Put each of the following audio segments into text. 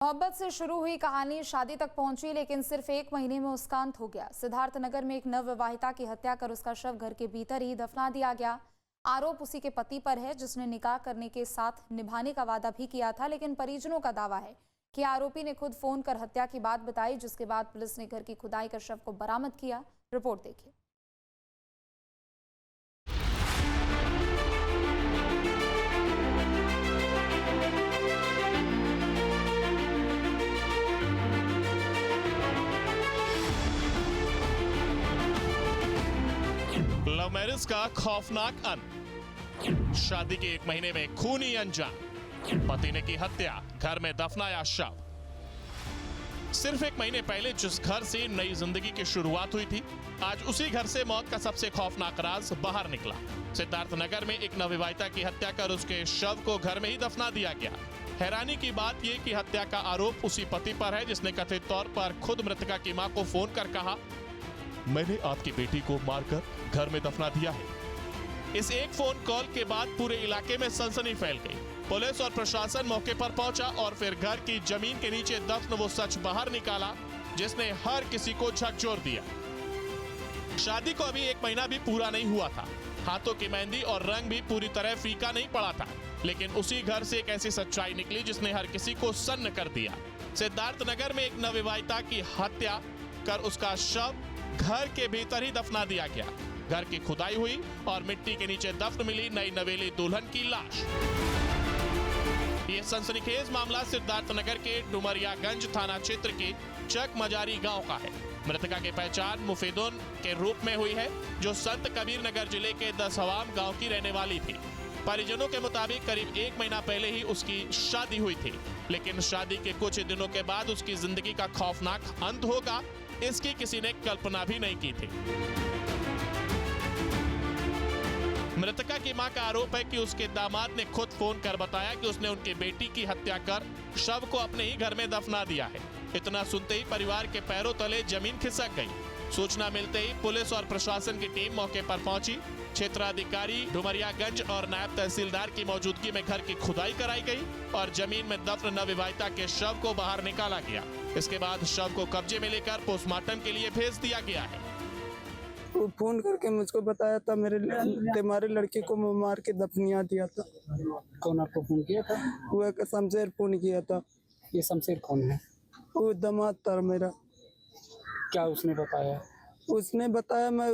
मोहब्बत से शुरू हुई कहानी शादी तक पहुंची, लेकिन सिर्फ एक महीने में उसका अंत हो गया। सिद्धार्थनगर में एक नवविवाहिता की हत्या कर उसका शव घर के भीतर ही दफना दिया गया। आरोप उसी के पति पर है, जिसने निकाह करने के साथ निभाने का वादा भी किया था, लेकिन परिजनों का दावा है कि आरोपी ने खुद फोन कर हत्या की बात बताई, जिसके बाद पुलिस ने घर की खुदाई कर शव को बरामद किया। रिपोर्ट देखिए। लव मैरिज का खौफनाक अंत। शादी के एक महीने में खूनी अंजाम। पति ने की हत्या, घर में दफनाया शव। सिर्फ एक महीने पहले जिस घर से नई जिंदगी की शुरुआत हुई थी, आज उसी घर से मौत का सबसे खौफनाक राज बाहर निकला। सिद्धार्थनगर में एक नवविवाहिता की हत्या कर उसके शव को घर में ही दफना दिया गया। हैरानी की बात यह कि हत्या का आरोप उसी पति पर है, जिसने कथित तौर पर खुद मृतका की मां को फोन कर कहा, मैंने आपकी बेटी को मारकर घर में दफना दिया है। इस एक फोन कॉल के बाद पूरे इलाके में सनसनी फैल गई। पुलिस और प्रशासन मौके पर पहुंचा और फिर घर की जमीन के नीचे दफन वो सच बाहर निकाला, जिसने हर किसी को झकझोर दिया। शादी को अभी एक महीना भी पूरा नहीं हुआ था। हाथों की मेहंदी और रंग भी पूरी तरह फीका नहीं पड़ा था, लेकिन उसी घर से एक ऐसी सच्चाई निकली जिसने हर किसी को सन्न कर दिया। सिद्धार्थनगर में एक नवविवाहिता की हत्या कर उसका शव घर के भीतर ही दफना दिया गया। घर की खुदाई हुई और मिट्टी के नीचे दफन मिली नई नवेली दुल्हन की लाश। ये सनसनीखेज मामला सिद्धार्थनगर के डुमरियागंज थाना क्षेत्र के चक मजारी गांव का है। मृतका की पहचान मुफीदुन के रूप में हुई है, जो संत कबीर नगर जिले के दसहवाम गांव की रहने वाली थी। परिजनों के मुताबिक करीब एक महीना पहले ही उसकी शादी हुई थी, लेकिन शादी के कुछ दिनों के बाद उसकी जिंदगी का खौफनाक अंत होगा, इसकी किसी ने कल्पना भी नहीं की थी। मृतका की मां का आरोप है कि उसके दामाद ने खुद फोन कर बताया कि उसने उनकी बेटी की हत्या कर शव को अपने ही घर में दफना दिया है। इतना सुनते ही परिवार के पैरों तले जमीन खिसक गई। सूचना मिलते ही पुलिस और प्रशासन की टीम मौके पर पहुंची। क्षेत्राधिकारी डुमरियागंज और नायब तहसीलदार की मौजूदगी में घर की खुदाई कराई गई और जमीन में दफन नवविवाहिता के शव को बाहर निकाला गया। इसके बाद शव को कब्जे में लेकर पोस्टमार्टम के लिए भेज दिया गया है। वो फोन करके मुझको बताया था तुम्हारे लड़की को मार के दफनिया दिया था। कौन आपको फोन किया था? वो शमशेर फोन किया था। ये शमशेर कौन है? वो दामाद था मेरा। क्या उसने बताया? उसने बताया मैं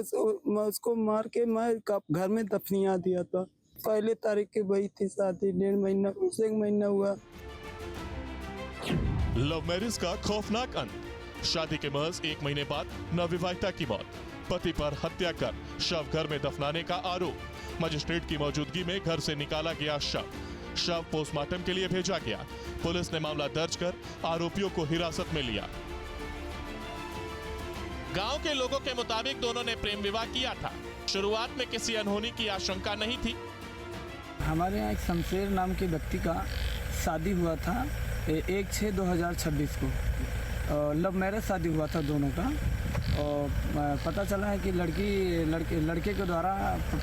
उसको मार के मैं घर में दफनिया दिया था। पहले तारीख की वही थी शादी, 1.5 महीना से 1 महीना हुआ। लव मैरिज का खौफनाक अंत। शादी के महज 1 महीने बाद नवविवाहिता की मौत। पति पर हत्या कर शव घर में दफनाने का आरोप। मजिस्ट्रेट की मौजूदगी में घर से निकाला गया शव पोस्टमार्टम के लिए भेजा गया। पुलिस ने मामला दर्ज कर आरोपियों को हिरासत में लिया। गांव के लोगों के मुताबिक दोनों ने प्रेम विवाह किया था। शुरुआत में किसी अनहोनी की आशंका नहीं थी। हमारे यहाँ एक शमशेर नाम के व्यक्ति का शादी हुआ था 1/6/2026 को। लव मैरिज शादी हुआ था दोनों का। और पता चला है कि लड़के के द्वारा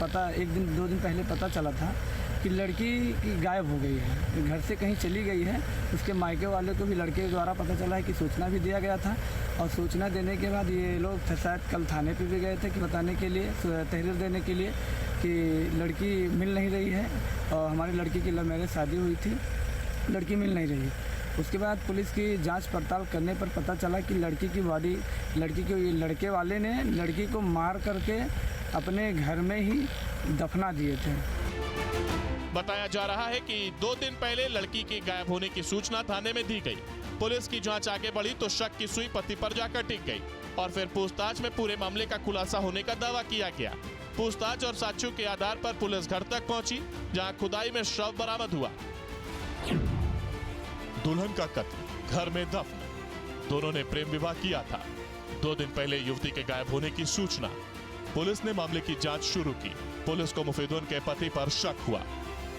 पता 1-2 दिन पहले पता चला था कि लड़की की गायब हो गई है, घर से कहीं चली गई है। उसके मायके वाले को भी लड़के द्वारा पता चला है कि सूचना भी दिया गया था। और सूचना देने के बाद ये लोग शायद कल थाने पे भी गए थे कि बताने के लिए, तहरीर देने के लिए कि लड़की मिल नहीं रही है और हमारी लड़की की लव मैरिज शादी हुई थी, लड़की मिल नहीं रही। उसके बाद पुलिस की जांच पड़ताल करने पर पता चला कि लड़की की बॉडी लड़के वाले ने लड़की को मार करके अपने घर में ही दफना दिए थे। बताया जा रहा है कि 2 दिन पहले लड़की के गायब होने की सूचना थाने में दी गई। पुलिस की जांच आगे बढ़ी तो शक की सुई पति पर जाकर टिक गई और फिर पूछताछ में पूरे मामले का खुलासा होने का दावा किया गया। पूछताछ और साक्ष्यों के आधार पर पुलिस घर तक पहुंची, जहां खुदाई में शव बरामद हुआ। दुल्हन का कत्ल, घर में दफन। दोनों ने प्रेम विवाह किया था। 2 दिन पहले युवती के गायब होने की सूचना। पुलिस ने मामले की जांच शुरू की। पुलिस को मुफीदुन के पति पर शक हुआ।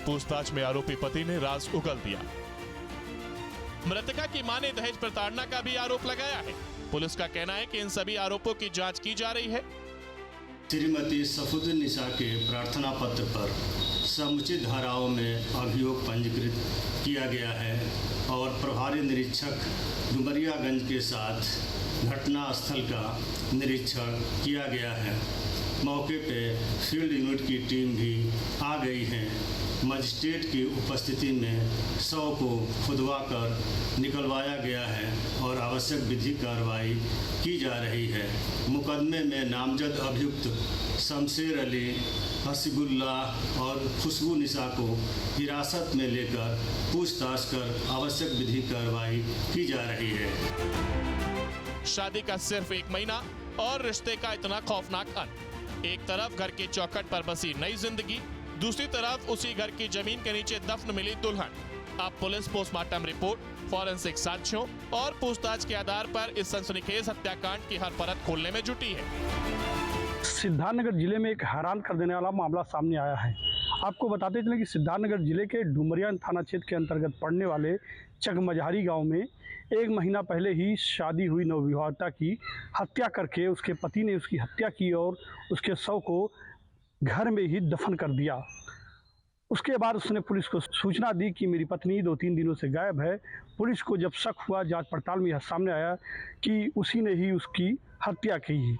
पूछताछ में आरोपी पति ने राज उगल दिया। मृतका की मां ने दहेज प्रताड़ना का भी आरोप लगाया है। पुलिस का कहना है कि इन सभी आरोपों की जांच की जा रही है। श्रीमती सफुद्दीन निसा के प्रार्थना पत्र पर समुचित धाराओं में अभियोग पंजीकृत किया गया है और प्रभारी निरीक्षक डुमरियागंज के साथ घटनास्थल का निरीक्षण किया गया है। मौके पे फील्ड यूनिट की टीम भी आ गई है। मजिस्ट्रेट की उपस्थिति में शव को खुदवाकर निकलवाया गया है और आवश्यक विधिक कार्रवाई की जा रही है। मुकदमे में नामजद अभियुक्त शमशेर अली, हसीबुल्लाह और खुशबू निसा को हिरासत में लेकर पूछताछ कर आवश्यक विधिक कार्रवाई की जा रही है। शादी का सिर्फ 1 महीना और रिश्ते का इतना खौफनाक अंत। एक तरफ घर की चौखट पर बसी नई जिंदगी, दूसरी तरफ उसी घर की जमीन के नीचे दफन मिली दुल्हन। अब पुलिस पोस्टमार्टम रिपोर्ट, फॉरेंसिक साक्ष्यों और पूछताछ के आधार पर इस सनसनीखेज हत्याकांड की हर परत खोलने में जुटी है। सिद्धार्थनगर जिले में एक हैरान कर देने वाला मामला सामने आया है। आपको बताते चले कि सिद्धार्थनगर जिले के डुमरिया थाना क्षेत्र के अंतर्गत पड़ने वाले चकमझारी गांव में 1 महीना पहले ही शादी हुई नवविवाहिता की हत्या करके उसके पति ने उसकी हत्या की और उसके शव को घर में ही दफन कर दिया। उसके बाद उसने पुलिस को सूचना दी कि मेरी पत्नी 2-3 दिनों से गायब है। पुलिस को जब शक हुआ, जांच पड़ताल में यह सामने आया कि उसी ने ही उसकी हत्या की है।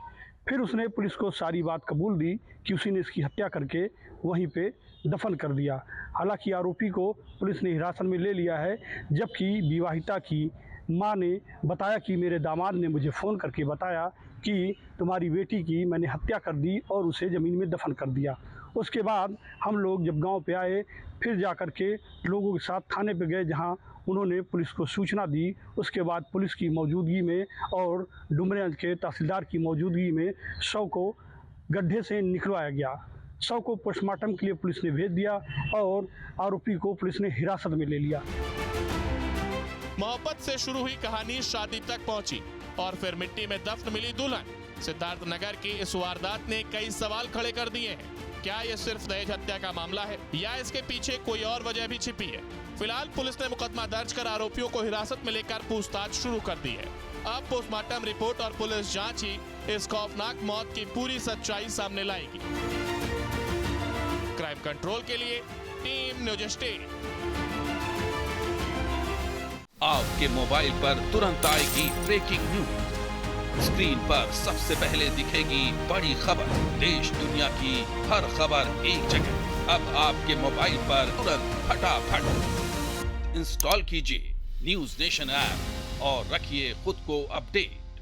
फिर उसने पुलिस को सारी बात कबूल दी कि उसी ने इसकी हत्या करके वहीं पे दफन कर दिया। हालांकि आरोपी को पुलिस ने हिरासत में ले लिया है, जबकि विवाहिता की मां ने बताया कि मेरे दामाद ने मुझे फ़ोन करके बताया कि तुम्हारी बेटी की मैंने हत्या कर दी और उसे ज़मीन में दफन कर दिया। उसके बाद हम लोग जब गांव पे आए, फिर जा कर के लोगों के साथ थाने पे गए, जहां उन्होंने पुलिस को सूचना दी। उसके बाद पुलिस की मौजूदगी में और डुमरिया के तहसीलदार की मौजूदगी में शव को गड्ढे से निकलवाया गया। शव को पोस्टमार्टम के लिए पुलिस ने भेज दिया और आरोपी को पुलिस ने हिरासत में ले लिया। मोहब्बत से शुरू हुई कहानी शादी तक पहुंची और फिर मिट्टी में दफन मिली दुल्हन। सिद्धार्थनगर की इस वारदात ने कई सवाल खड़े कर दिए हैं। क्या ये सिर्फ दहेज हत्या का मामला है या इसके पीछे कोई और वजह भी छिपी है? फिलहाल पुलिस ने मुकदमा दर्ज कर आरोपियों को हिरासत में लेकर पूछताछ शुरू कर दी है। अब पोस्टमार्टम रिपोर्ट और पुलिस जांच ही इस खौफनाक मौत की पूरी सच्चाई सामने लाएगी। क्राइम कंट्रोल के लिए टीम न्यूज स्टेट। आपके मोबाइल पर तुरंत आएगी ब्रेकिंग न्यूज। स्क्रीन पर सबसे पहले दिखेगी बड़ी खबर। देश दुनिया की हर खबर एक जगह। अब आपके मोबाइल पर तुरंत फटाफट इंस्टॉल कीजिए न्यूज नेशन ऐप और रखिए खुद को अपडेट।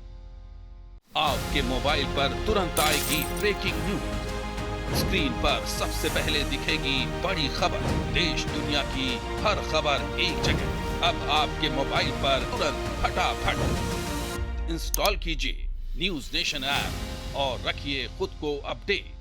आपके मोबाइल पर तुरंत आएगी ब्रेकिंग न्यूज। स्क्रीन पर सबसे पहले दिखेगी बड़ी खबर। देश दुनिया की हर खबर एक जगह। अब आपके मोबाइल पर तुरंत फटाफट इंस्टॉल कीजिए न्यूज नेशन ऐप और रखिए खुद को अपडेट।